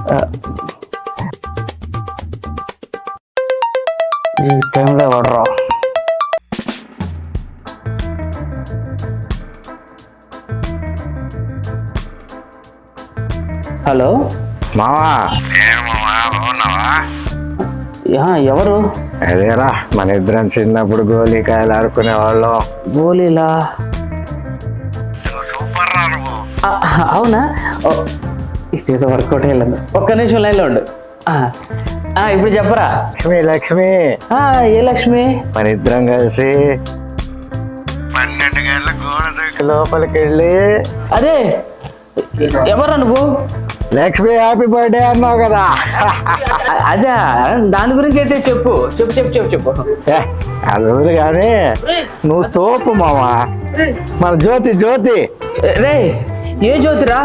ఈ టైంలో ఎవడరా? హలో మావా బాగున్నావా? ఎవరు? అదేరా మన ఇద్దరం చిన్నప్పుడు గోళీకాయలు ఆడుకునే వాళ్ళం. గోళీలా? సూపర్ రా నువ్వు. అవునా? ఇదేదో వర్కౌట్ అయ్యలేదు. ఒక్క నిమిషం లైన్లో ఉండు. ఇప్పుడు చెప్పరా? లక్ష్మి లక్ష్మి. ఏ లక్ష్మి? మన ఇద్దరం కలిసి 12 గంటల గోడ దూకి లోపలికి వెళ్ళి అదే ఎవరా నువ్వు? లక్ష్మి హ్యాపీ బర్త్డే అన్నావు కదా. అదే దాని గురించి అయితే చెప్పు చెప్పు చెప్పు చెప్పు చెప్పు. అది వదిలి కానీ నువ్వు తోపు మావా. మన జ్యోతి జ్యోతి. రే ఏ జ్యోతిరా?